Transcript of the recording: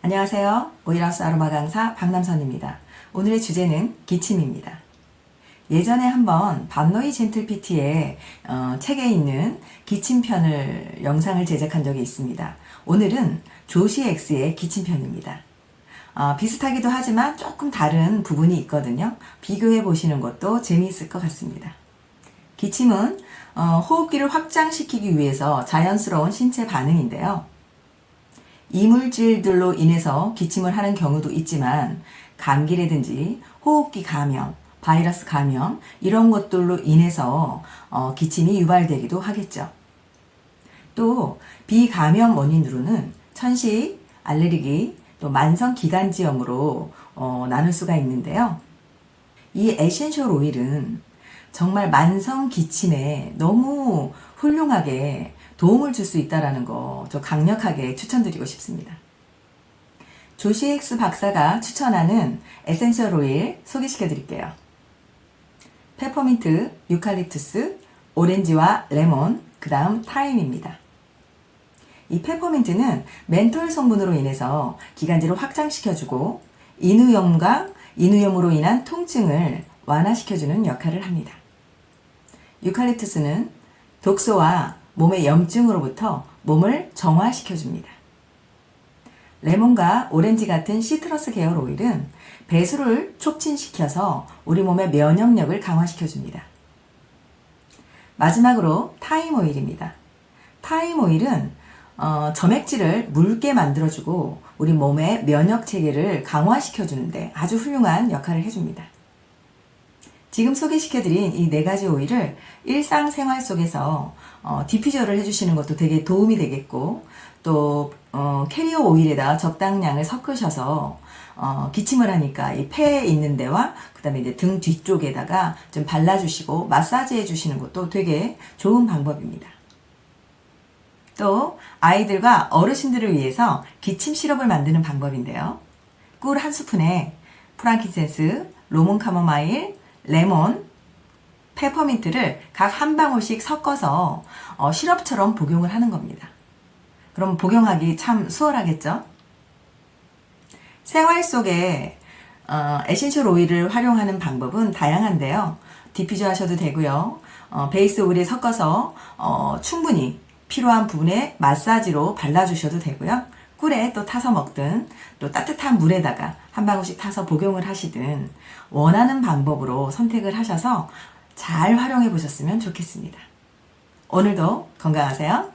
안녕하세요. 오일하우스 아로마 강사 박남선입니다. 오늘의 주제는 기침입니다. 예전에 한번 반노이 젠틀피티의 책에 있는 기침편을 영상을 제작한 적이 있습니다. 오늘은 조시 X의 기침편입니다. 비슷하기도 하지만 조금 다른 부분이 있거든요. 비교해 보시는 것도 재미있을 것 같습니다. 기침은 호흡기를 확장시키기 위해서 자연스러운 신체 반응인데요. 이물질들로 인해서 기침을 하는 경우도 있지만 감기라든지 호흡기 감염, 바이러스 감염 이런 것들로 인해서 기침이 유발되기도 하겠죠. 또 비감염 원인으로는 천식, 알레르기, 또 만성기관지염으로 나눌 수가 있는데요. 이 에센셜 오일은 정말 만성 기침에 너무 훌륭하게 도움을 줄 수 있다는 거 저 강력하게 추천드리고 싶습니다. 조시 X 박사가 추천하는 에센셜 오일 소개시켜 드릴게요. 페퍼민트, 유칼립투스, 오렌지와 레몬, 그 다음 타임입니다. 이 페퍼민트는 멘톨 성분으로 인해서 기관지를 확장시켜주고 인후염으로 인한 통증을 완화시켜주는 역할을 합니다. 유칼립투스는 독소와 몸의 염증으로부터 몸을 정화시켜줍니다. 레몬과 오렌지 같은 시트러스 계열 오일은 배수를 촉진시켜서 우리 몸의 면역력을 강화시켜줍니다. 마지막으로 타임 오일입니다. 타임 오일은 점액질을 묽게 만들어주고 우리 몸의 면역체계를 강화시켜주는데 아주 훌륭한 역할을 해줍니다. 지금 소개시켜드린 이 4가지 오일을 일상생활 속에서 디퓨저를 해주시는 것도 되게 도움이 되겠고 또 캐리어 오일에다 적당량을 섞으셔서 기침을 하니까 이 폐에 있는 데와 그 다음에 이제 등 뒤쪽에다가 좀 발라주시고 마사지 해주시는 것도 되게 좋은 방법입니다. 또 아이들과 어르신들을 위해서 기침 시럽을 만드는 방법인데요. 꿀 1스푼에 프랑킨센스, 로몬 카모마일, 레몬, 페퍼민트를 각 한 방울씩 섞어서 시럽처럼 복용을 하는 겁니다. 그럼 복용하기 참 수월하겠죠? 생활 속에 에센셜 오일을 활용하는 방법은 다양한데요. 디퓨저 하셔도 되고요. 베이스 오일에 섞어서 충분히 필요한 부분에 마사지로 발라주셔도 되고요. 꿀에 또 타서 먹든 또 따뜻한 물에다가 한 방울씩 타서 복용을 하시든 원하는 방법으로 선택을 하셔서 잘 활용해 보셨으면 좋겠습니다. 오늘도 건강하세요.